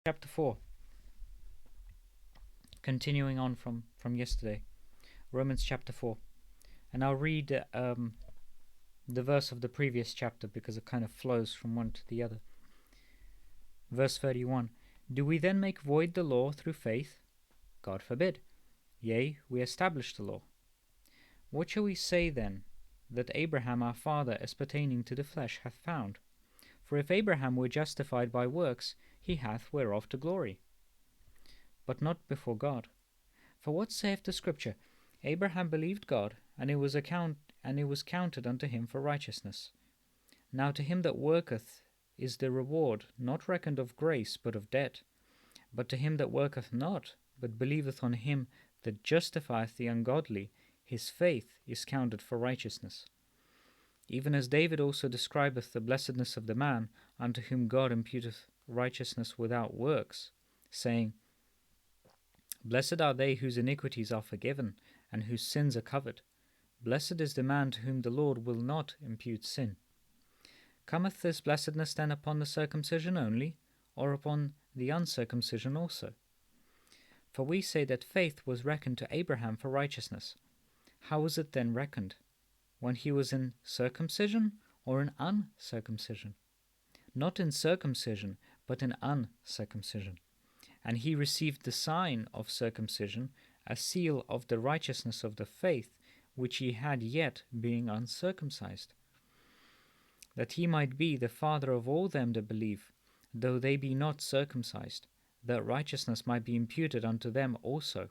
Chapter 4, continuing on from yesterday. Romans chapter 4. And I'll read the verse of the previous chapter because it kind of flows from one to the other. Verse 31. Do we then make void the law through faith? God forbid. Yea, we establish the law. What shall we say then that Abraham our father as pertaining to the flesh hath found? For if Abraham were justified by works, he hath whereof to glory, but not before God. For what saith the Scripture? Abraham believed God, and it was counted unto him for righteousness. Now to him that worketh is the reward not reckoned of grace, but of debt. But to him that worketh not, but believeth on him that justifieth the ungodly, his faith is counted for righteousness. Even as David also describeth the blessedness of the man unto whom God imputeth righteousness without works, saying, Blessed are they whose iniquities are forgiven, and whose sins are covered. Blessed is the man to whom the Lord will not impute sin. Cometh this blessedness then upon the circumcision only, or upon the uncircumcision also? For we say that faith was reckoned to Abraham for righteousness. How was it then reckoned? When he was in circumcision or in uncircumcision? Not in circumcision, but in uncircumcision. And he received the sign of circumcision, a seal of the righteousness of the faith which he had yet being uncircumcised, that he might be the father of all them that believe, though they be not circumcised, that righteousness might be imputed unto them also,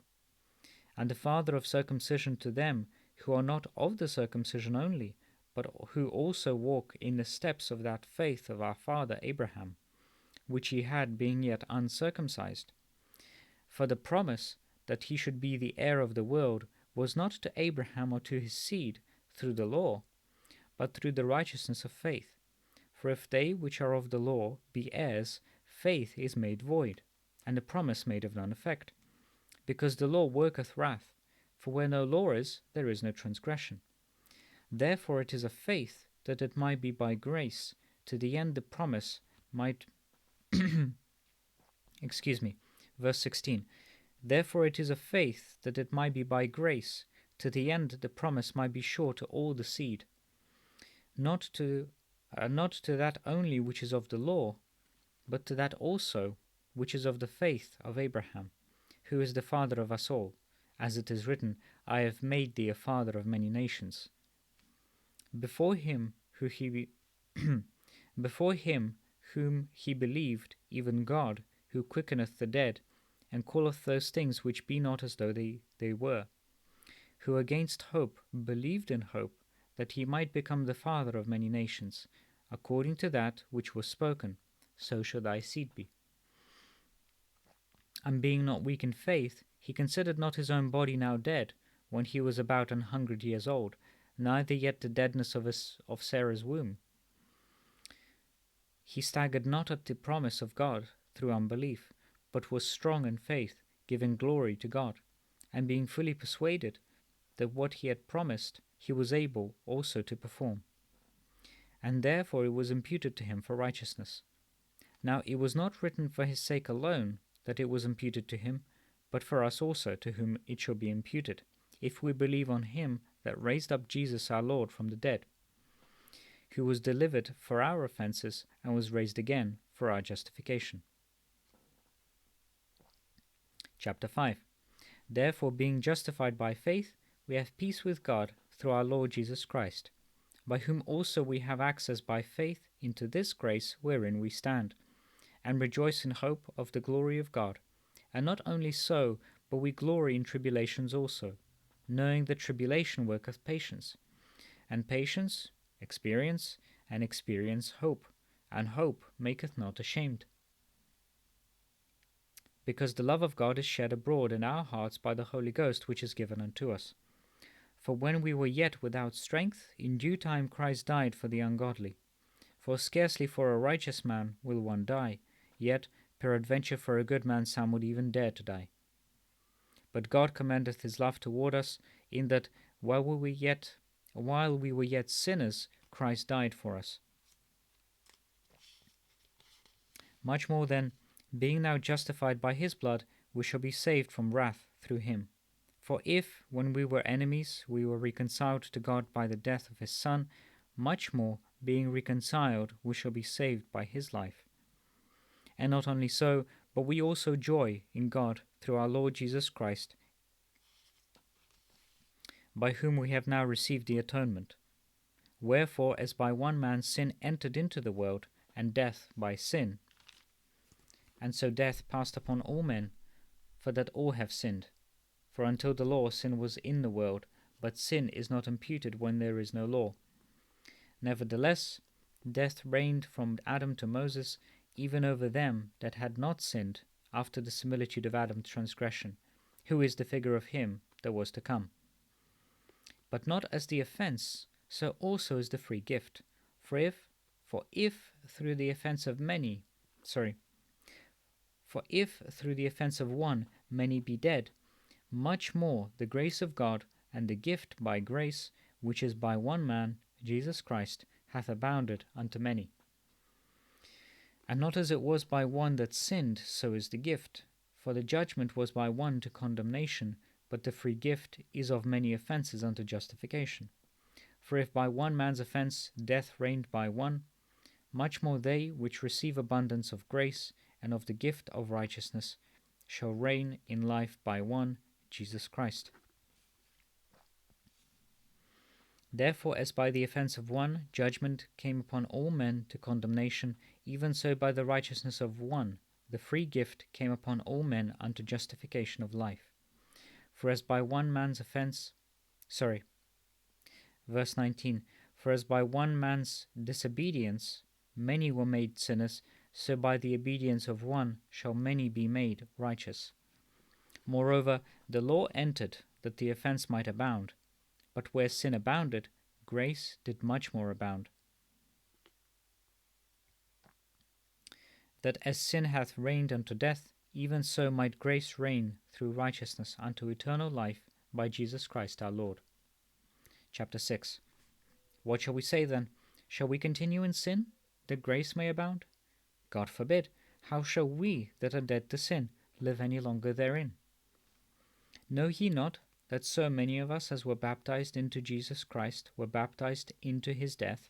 and the father of circumcision to them who are not of the circumcision only, but who also walk in the steps of that faith of our father Abraham, which he had being yet uncircumcised. For the promise that he should be the heir of the world was not to Abraham or to his seed through the law, but through the righteousness of faith. For if they which are of the law be heirs, faith is made void, and the promise made of none effect. Because the law worketh wrath, for where no law is, there is no transgression. Therefore it is of faith, that it might be by grace, to the end the promise might verse 16. Therefore it is of faith, that it might be by grace, to the end the promise might be sure to all the seed, not to that only which is of the law, but to that also which is of the faith of Abraham, who is the father of us all, as it is written, I have made thee a father of many nations. Before him whom he believed, even God, who quickeneth the dead, and calleth those things which be not as though they were, who against hope believed in hope, that he might become the father of many nations, according to that which was spoken, so shall thy seed be. And being not weak in faith, he considered not his own body now dead, when he was about 100 years old, neither yet the deadness of Sarah's womb. He staggered not at the promise of God through unbelief, but was strong in faith, giving glory to God, and being fully persuaded that what he had promised he was able also to perform. And therefore it was imputed to him for righteousness. Now it was not written for his sake alone that it was imputed to him, but for us also, to whom it shall be imputed, if we believe on him that raised up Jesus our Lord from the dead, who was delivered for our offences and was raised again for our justification. Chapter 5. Therefore, being justified by faith, we have peace with God through our Lord Jesus Christ, by whom also we have access by faith into this grace wherein we stand, and rejoice in hope of the glory of God. And not only so, but we glory in tribulations also, knowing that tribulation worketh patience, and patience experience, and experience hope, and hope maketh not ashamed. Because the love of God is shed abroad in our hearts by the Holy Ghost which is given unto us. For when we were yet without strength, in due time Christ died for the ungodly. For scarcely for a righteous man will one die, yet peradventure for a good man some would even dare to die. But God commendeth his love toward us, in that while we were yet sinners, Christ died for us. Much more then, being now justified by his blood, we shall be saved from wrath through him. For if, when we were enemies, we were reconciled to God by the death of his Son, much more, being reconciled, we shall be saved by his life. And not only so, but we also joy in God through our Lord Jesus Christ, by whom we have now received the atonement. Wherefore, as by one man sin entered into the world, and death by sin, and so death passed upon all men, for that all have sinned. For until the law, sin was in the world, but sin is not imputed when there is no law. Nevertheless, death reigned from Adam to Moses, even over them that had not sinned, after the similitude of Adam's transgression, who is the figure of him that was to come. But not as the offence, so also is the free gift. For if through the offence of one many be dead, much more the grace of God and the gift by grace, which is by one man, Jesus Christ, hath abounded unto many. And not as it was by one that sinned, so is the gift. For the judgment was by one to condemnation, but the free gift is of many offences unto justification. For if by one man's offence death reigned by one, much more they which receive abundance of grace and of the gift of righteousness shall reign in life by one, Jesus Christ. Therefore, as by the offence of one judgment came upon all men to condemnation, even so by the righteousness of one the free gift came upon all men unto justification of life. For as by one man's offence, verse 19, for as by one man's disobedience many were made sinners, so by the obedience of one shall many be made righteous. Moreover, the law entered that the offence might abound, but where sin abounded, grace did much more abound. That as sin hath reigned unto death, even so might grace reign through righteousness unto eternal life by Jesus Christ our Lord. Chapter 6. What shall we say then? Shall we continue in sin, that grace may abound? God forbid. How shall we that are dead to sin live any longer therein? Know ye not that so many of us as were baptized into Jesus Christ were baptized into his death?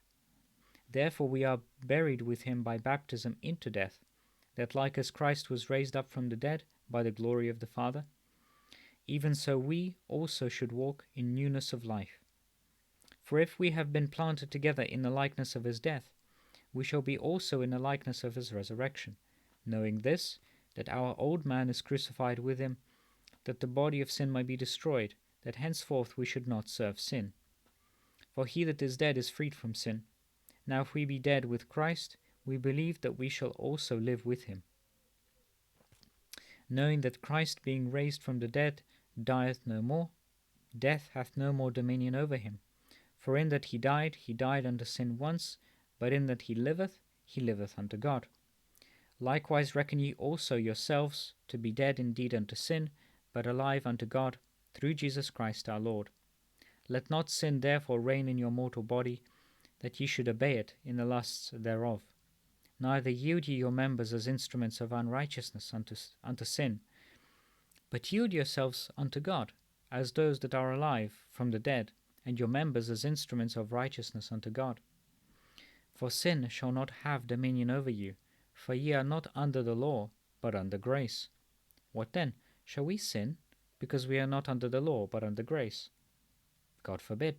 Therefore we are buried with him by baptism into death, that like as Christ was raised up from the dead by the glory of the Father, even so we also should walk in newness of life. For if we have been planted together in the likeness of his death, we shall be also in the likeness of his resurrection, knowing this, that our old man is crucified with him, that the body of sin might be destroyed, that henceforth we should not serve sin. For he that is dead is freed from sin. Now if we be dead with Christ, we believe that we shall also live with him. Knowing that Christ, being raised from the dead, dieth no more, death hath no more dominion over him. For in that he died unto sin once, but in that he liveth unto God. Likewise reckon ye also yourselves to be dead indeed unto sin, but alive unto God, through Jesus Christ our Lord. Let not sin therefore reign in your mortal body, that ye should obey it in the lusts thereof. Neither yield ye your members as instruments of unrighteousness unto sin, but yield yourselves unto God, as those that are alive from the dead, and your members as instruments of righteousness unto God. For sin shall not have dominion over you, for ye are not under the law, but under grace. What then? Shall we sin, because we are not under the law, but under grace? God forbid.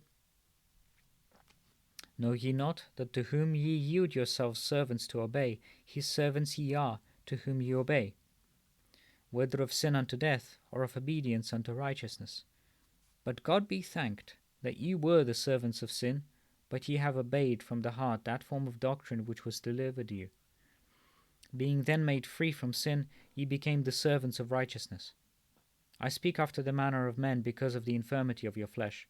Know ye not that to whom ye yield yourselves servants to obey, his servants ye are, to whom ye obey, whether of sin unto death, or of obedience unto righteousness? But God be thanked, that ye were the servants of sin, but ye have obeyed from the heart that form of doctrine which was delivered you. Being then made free from sin, ye became the servants of righteousness. I speak after the manner of men because of the infirmity of your flesh.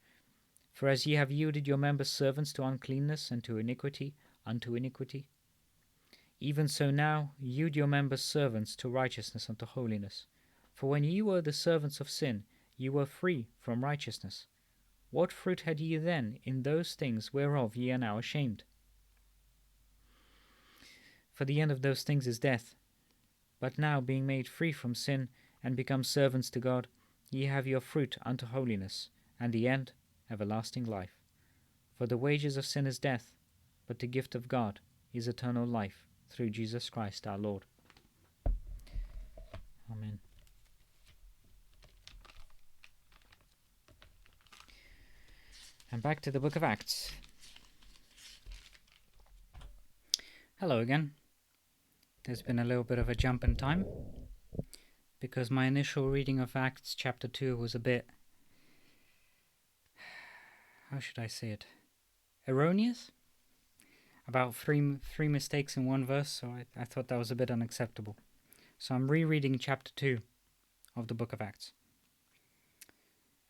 For as ye have yielded your members servants to uncleanness and to iniquity, unto iniquity, even so now yield your members servants to righteousness unto holiness. For when ye were the servants of sin, ye were free from righteousness. What fruit had ye then in those things whereof ye are now ashamed? For the end of those things is death. But now, being made free from sin, and become servants to God, ye have your fruit unto holiness, and the end everlasting life. For the wages of sin is death, but the gift of God is eternal life, through Jesus Christ our Lord. Amen. And back to the book of Acts. Hello again. There's been a little bit of a jump in time, because my initial reading of Acts chapter 2 was a bit, how should I say it, erroneous? About three mistakes in one verse, so I thought that was a bit unacceptable. So I'm rereading chapter 2 of the book of Acts.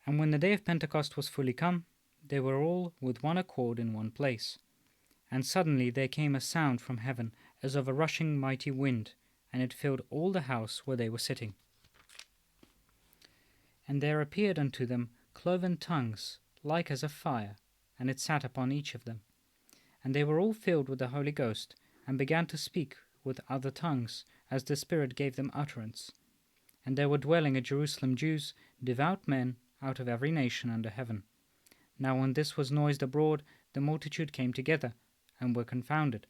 And when the day of Pentecost was fully come, they were all with one accord in one place. And suddenly there came a sound from heaven as of a rushing mighty wind, and it filled all the house where they were sitting. And there appeared unto them cloven tongues, like as of fire, and it sat upon each of them. And they were all filled with the Holy Ghost, and began to speak with other tongues, as the Spirit gave them utterance. And there were dwelling at Jerusalem Jews, devout men, out of every nation under heaven. Now when this was noised abroad, the multitude came together, and were confounded,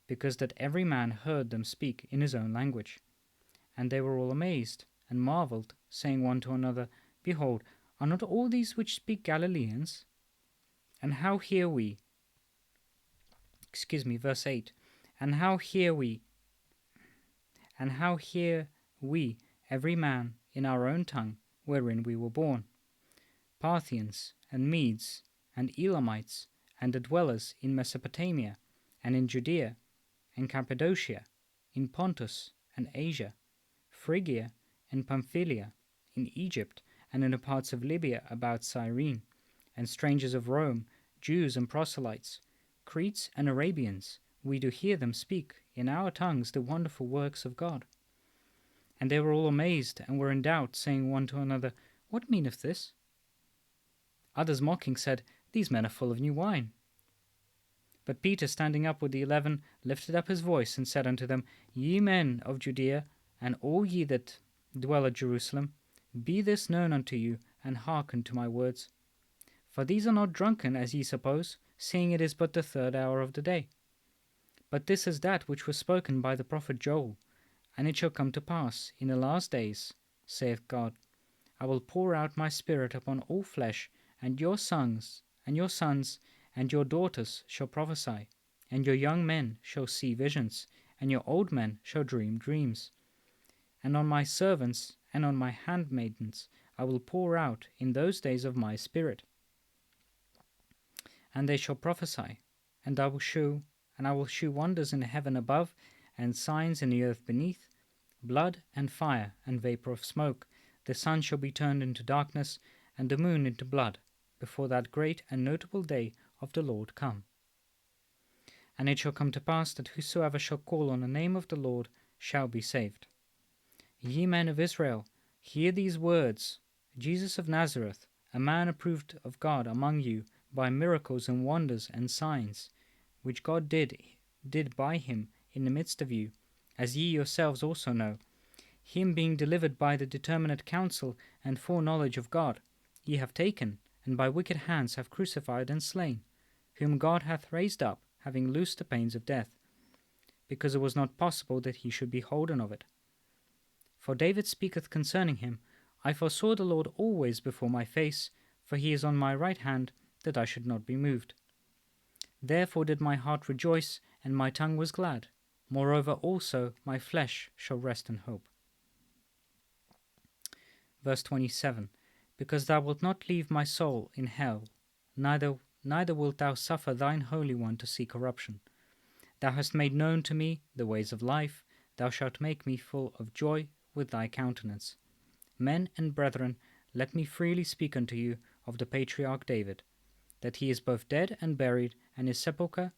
because that every man heard them speak in his own language. And they were all amazed, and marveled, saying one to another, Behold, are not all these which speak Galileans? And how hear we, verse 8, and how hear we, every man in our own tongue, wherein we were born? Parthians, and Medes, and Elamites, and the dwellers in Mesopotamia, and in Judea, and Cappadocia, in Pontus, and Asia, Phrygia, and Pamphylia, in Egypt, and in the parts of Libya about Cyrene, and strangers of Rome, Jews and proselytes, Cretes and Arabians, we do hear them speak in our tongues the wonderful works of God. And they were all amazed, and were in doubt, saying one to another, What meaneth this? Others mocking said, These men are full of new wine. But Peter, standing up with the 11, lifted up his voice, and said unto them, Ye men of Judea, and all ye that dwell at Jerusalem, be this known unto you, and hearken to my words. For these are not drunken, as ye suppose, seeing it is but the 3rd hour of the day. But this is that which was spoken by the prophet Joel. And it shall come to pass in the last days, saith God, I will pour out my Spirit upon all flesh, and your sons and your daughters shall prophesy, and your young men shall see visions, and your old men shall dream dreams. And on my servants and on my handmaidens I will pour out in those days of my Spirit. And they shall prophesy, and I will shew wonders in heaven above, and signs in the earth beneath, blood and fire and vapour of smoke. The sun shall be turned into darkness, and the moon into blood, before that great and notable day of the Lord come. And it shall come to pass that whosoever shall call on the name of the Lord shall be saved. Ye men of Israel, hear these words. Jesus of Nazareth, a man approved of God among you by miracles and wonders and signs, which God did by him in the midst of you, as ye yourselves also know, him being delivered by the determinate counsel and foreknowledge of God, ye have taken, and by wicked hands have crucified and slain, whom God hath raised up, having loosed the pains of death, because it was not possible that he should be holden of it. For David speaketh concerning him, I foresaw the Lord always before my face, for he is on my right hand, that I should not be moved. Therefore did my heart rejoice, and my tongue was glad. Moreover also my flesh shall rest in hope. Verse 27, Because thou wilt not leave my soul in hell, neither wilt thou suffer thine Holy One to see corruption. Thou hast made known to me the ways of life, thou shalt make me full of joy with thy countenance. Men and brethren, let me freely speak unto you of the patriarch David, that he is both dead and buried, and his sepulchre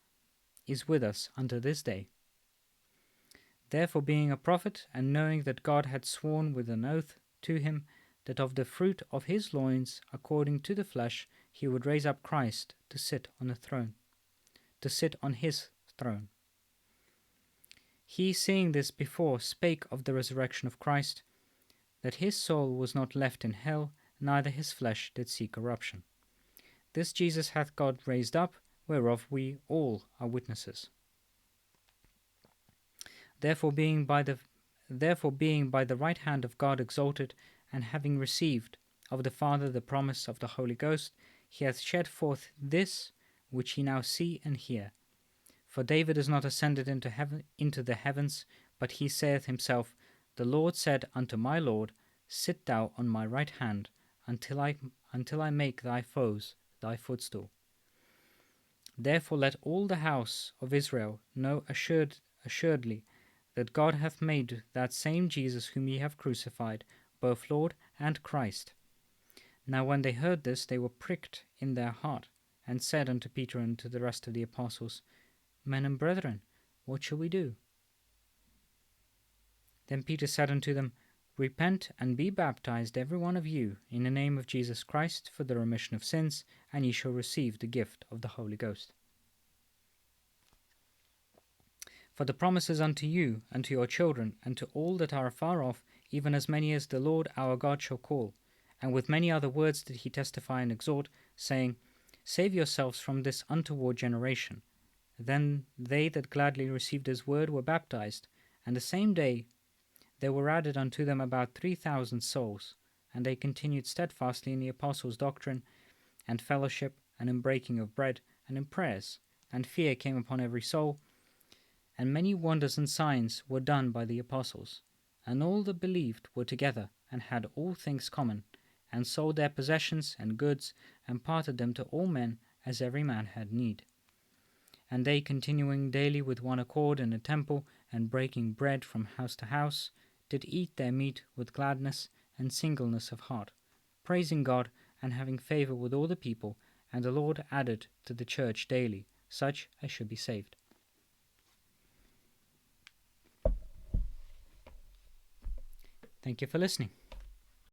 is with us unto this day. Therefore being a prophet, and knowing that God had sworn with an oath to him, that of the fruit of his loins, according to the flesh, he would raise up Christ to sit on his throne. He, seeing this before, spake of the resurrection of Christ, that his soul was not left in hell, neither his flesh did see corruption. This Jesus hath God raised up, whereof we all are witnesses. Therefore being by the right hand of God exalted, and having received of the Father the promise of the Holy Ghost, he hath shed forth this which ye now see and hear. For David is not ascended into the heavens, but he saith himself, The Lord said unto my Lord, Sit thou on my right hand, until I make thy foes thy footstool. Therefore let all the house of Israel know assuredly that God hath made that same Jesus whom ye have crucified, both Lord and Christ. Now when they heard this, they were pricked in their heart, and said unto Peter and to the rest of the apostles, Men and brethren, what shall we do? Then Peter said unto them, Repent and be baptized every one of you in the name of Jesus Christ for the remission of sins, and ye shall receive the gift of the Holy Ghost. For the promise is unto you, and to your children, and to all that are afar off, even as many as the Lord our God shall call. And with many other words did he testify and exhort, saying, Save yourselves from this untoward generation. Then they that gladly received his word were baptized, and the same day there were added unto them about 3,000 souls. And they continued steadfastly in the apostles' doctrine, and fellowship, and in breaking of bread, and in prayers. And fear came upon every soul, and many wonders and signs were done by the apostles. And all that believed were together, and had all things common, and sold their possessions and goods, and parted them to all men, as every man had need. And they, continuing daily with one accord in the temple, and breaking bread from house to house, did eat their meat with gladness and singleness of heart, praising God, and having favour with all the people. And the Lord added to the church daily such as should be saved. Thank you for listening.